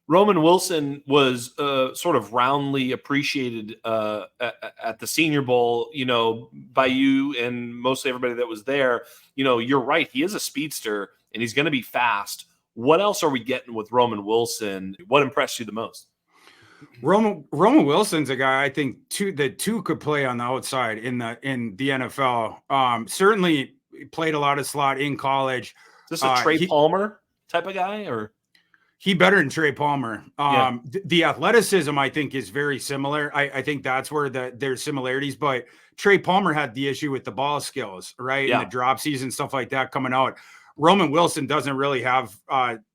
Roman Wilson was sort of roundly appreciated at the Senior Bowl, by you and mostly everybody that was there. You're right. He is a speedster, and he's going to be fast. What else are we getting with Roman Wilson? What impressed you the most? Roman Wilson's a guy I think two could play on the outside in the NFL. Certainly played a lot of slot in college. Is this a Trey Palmer type of guy, or he better than Trey Palmer? Yeah. The athleticism I think is very similar. I think that's where there's similarities. But Trey Palmer had the issue with the ball skills, right? Yeah. And the drop season, stuff like that coming out. Roman Wilson doesn't really have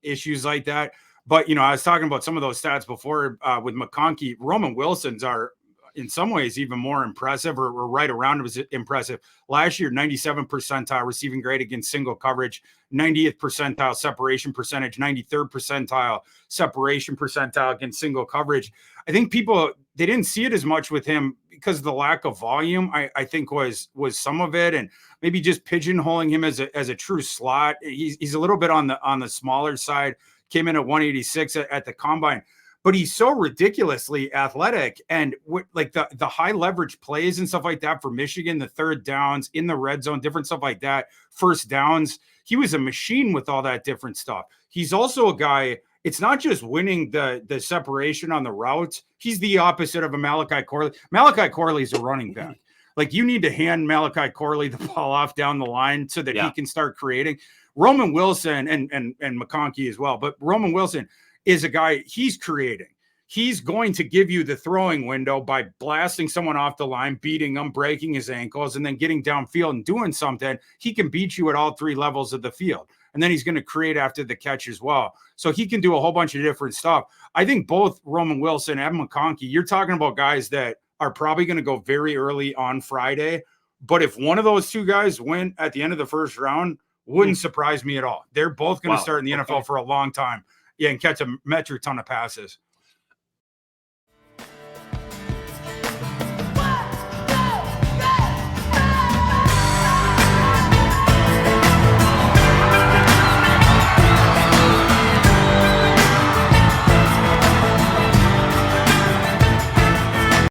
issues like that. But, I was talking about some of those stats before with McConkey. Roman Wilson's are in some ways even more impressive or right around was impressive. Last year, 97th percentile receiving grade against single coverage, 90th percentile separation percentage, 93rd percentile separation percentile against single coverage. I think people, they didn't see it as much with him because of the lack of volume, I think was some of it. And maybe just pigeonholing him as a true slot. He's a little bit on the smaller side. Came in at 186 at the combine, but he's so ridiculously athletic and like the high leverage plays and stuff like that for Michigan, the third downs in the red zone, different stuff like that, first downs. He was a machine with all that different stuff. He's also a guy, it's not just winning the separation on the routes. He's the opposite of a Malachi Corley. Malachi Corley is a running back. Like you need to hand Malachi Corley the ball off down the line so that he can start creating. Roman Wilson and McConkey as well, but Roman Wilson is a guy, he's creating. He's going to give you the throwing window by blasting someone off the line, beating him, breaking his ankles, and then getting downfield and doing something. He can beat you at all three levels of the field. And then he's going to create after the catch as well. So he can do a whole bunch of different stuff. I think both Roman Wilson and McConkey, you're talking about guys that are probably going to go very early on Friday. But if one of those two guys went at the end of the first round, wouldn't surprise me at all. They're both going to start in the NFL for a long time. Yeah, and catch a metric ton of passes.